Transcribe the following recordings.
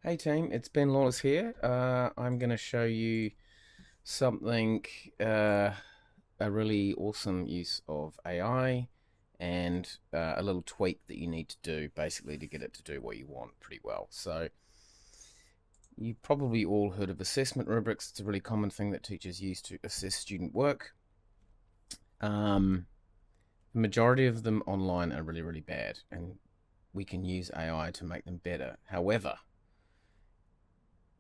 Hey team, it's Ben Lawless here. I'm going to show you something, a really awesome use of AI and a little tweak that you need to do basically to get it to do what you want pretty well. So, you probably all heard of assessment rubrics. It's a really common thing that teachers use to assess student work. Um, the majority of them online are really, really bad, and we can use AI to make them better. However,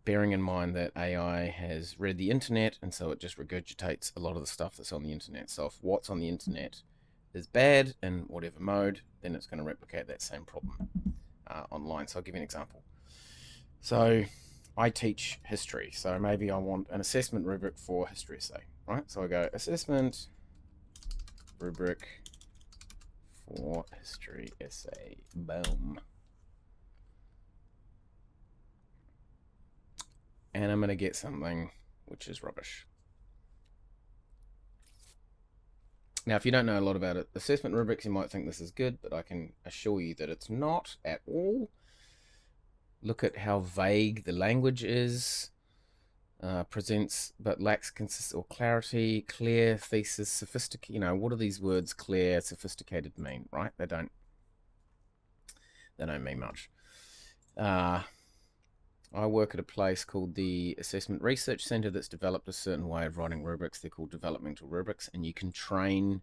bearing in mind that AI has read the internet and so it just regurgitates a lot of the stuff that's on the internet. So if what's on the internet is bad in whatever mode, then it's going to replicate that same problem online. So I'll give you an example. So I teach history, so maybe I want an assessment rubric for history essay, right? So I go assessment rubric for history essay, boom. And I'm going to get something which is rubbish. Now, if you don't know a lot about it, assessment rubrics, you might think this is good, but I can assure you that it's not at all. Look at how vague the language is, presents but lacks or clarity, clear, thesis, sophisticated. What do these words clear, sophisticated mean, right? They don't mean much. I work at a place called the Assessment Research Centre that's developed a certain way of writing rubrics. They're called developmental rubrics, and you can train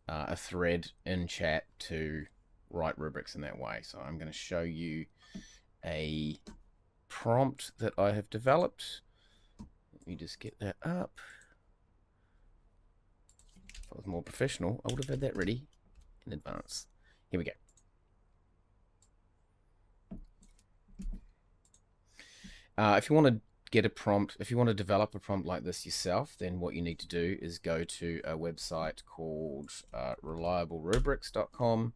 a thread in chat to write rubrics in that way. So I'm going to show you a prompt that I have developed. Let me just get that up. If I was more professional, I would have had that ready in advance. Here we go. If you want to get a prompt, if you want to develop a prompt like this yourself, then what you need to do is go to a website called reliablerubrics.com,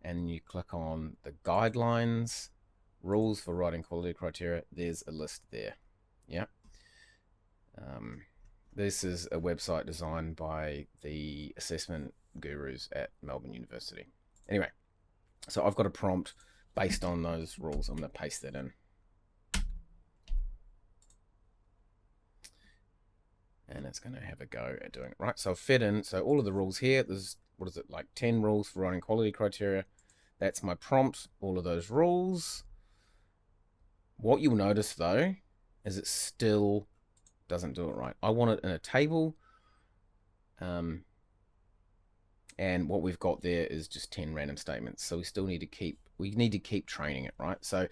and you click on the guidelines, rules for writing quality criteria. There's a list there. Yeah. This is a website designed by the assessment gurus at Melbourne University. Anyway, so I've got a prompt based on those rules. I'm going to paste that in. And it's going to have a go at doing it, right? So I've fed in, so all of the rules here, there's, what is it, like 10 rules for writing quality criteria. That's my prompt, all of those rules. What you'll notice though, is it still doesn't do it right. I want it in a table. And what we've got there is just 10 random statements. So we still need to keep training it, right? So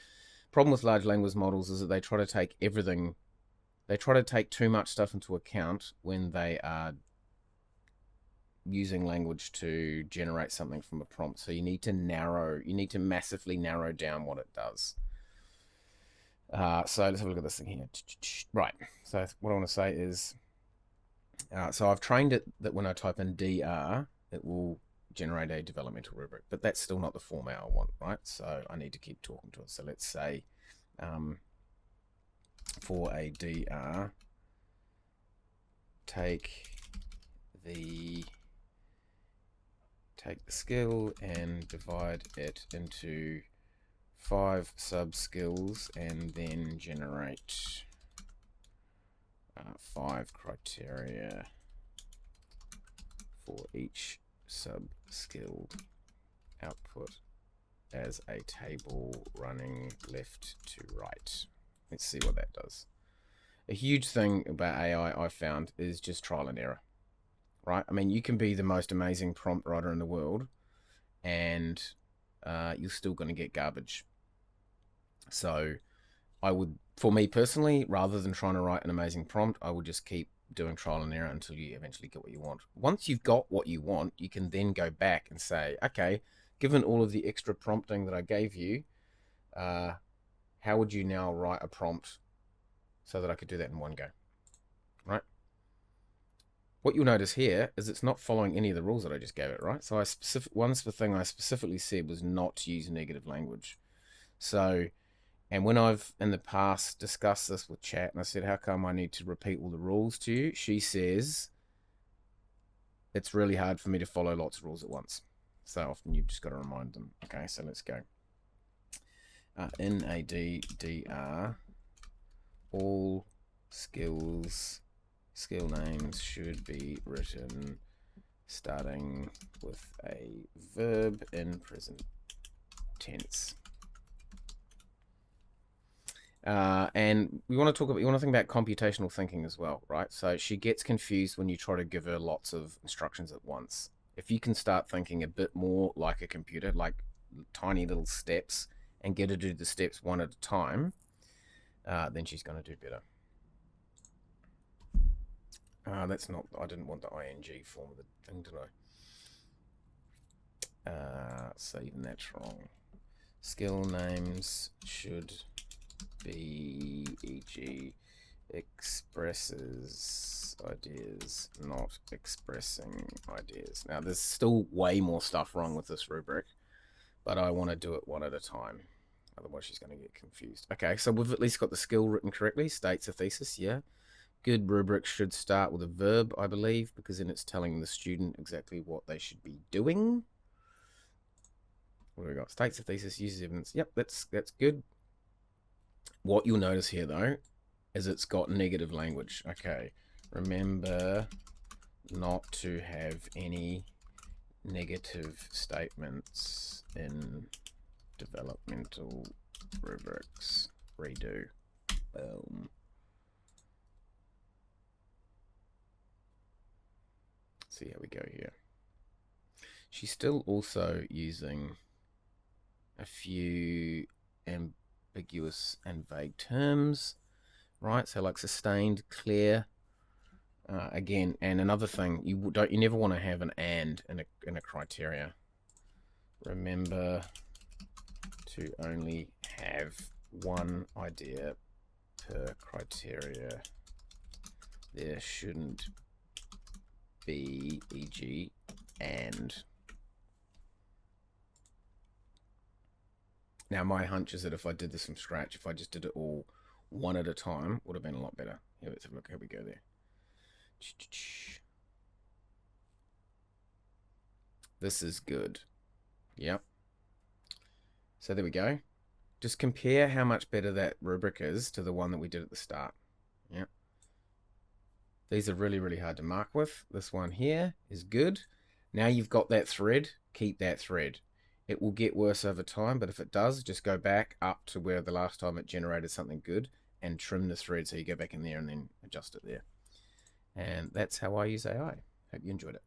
problem with large language models is that they try to take everything, they try to take too much stuff into account when they are using language to generate something from a prompt. So you need to massively narrow down what it does. So let's have a look at this thing here. Right. So what I want to say is, so I've trained it that when I type in DR, it will generate a developmental rubric, but that's still not the format I want, right? So I need to keep talking to it. So let's say for a DR, take the skill and divide it into 5 sub skills and then generate 5 criteria for each sub skill output as a table running left to right. Let's see what that does. A huge thing about AI I found is just trial and error, right? I mean, you can be the most amazing prompt writer in the world and you're still going to get garbage. So I would, for me personally, rather than trying to write an amazing prompt, I would just keep doing trial and error until you eventually get what you want. Once you've got what you want, you can then go back and say, okay, given all of the extra prompting that I gave you, how would you now write a prompt so that I could do that in one go, right? What you'll notice here is it's not following any of the rules that I just gave it, right? So one thing I specifically said was not to use negative language. So, and when I've in the past discussed this with chat and I said, how come I need to repeat all the rules to you? She says, it's really hard for me to follow lots of rules at once. So often you've just got to remind them. Okay, so let's go. In a DDR, all skill names should be written starting with a verb in present tense. And we want to think about computational thinking as well, right? So she gets confused when you try to give her lots of instructions at once. If you can start thinking a bit more like a computer, like tiny little steps, and get her to do the steps one at a time, then she's going to do better. That's not, I didn't want the ing form of the thing, did I? So even that's wrong. Skill names should be, e.g., expresses ideas, not expressing ideas. Now, there's still way more stuff wrong with this rubric, but I want to do it one at a time. Otherwise, she's going to get confused. Okay, so we've at least got the skill written correctly. States a thesis, yeah. Good rubric should start with a verb, I believe, because then it's telling the student exactly what they should be doing. What have we got? States a thesis, uses evidence. Yep, that's good. What you'll notice here, though, is it's got negative language. Okay, remember not to have any negative statements in developmental rubrics. Redo. Boom. See how we go here. She's still also using a few ambiguous and vague terms, right? So like sustained, clear. Again, and another thing, you never want to have an and in a criteria. Remember to only have one idea per criteria. There shouldn't be, e.g., and. Now, my hunch is that if I did this from scratch, if I just did it all one at a time, would have been a lot better. Here, let's have a look how we go there. This is good. Yep. So there we go. Just compare how much better that rubric is to the one that we did at the start. Yep. These are really, really hard to mark with. This one here is good. Now you've got that thread, keep that thread. It will get worse over time, but if it does, just go back up to where the last time it generated something good and trim the thread so you go back in there and then adjust it there. And that's how I use AI. Hope you enjoyed it.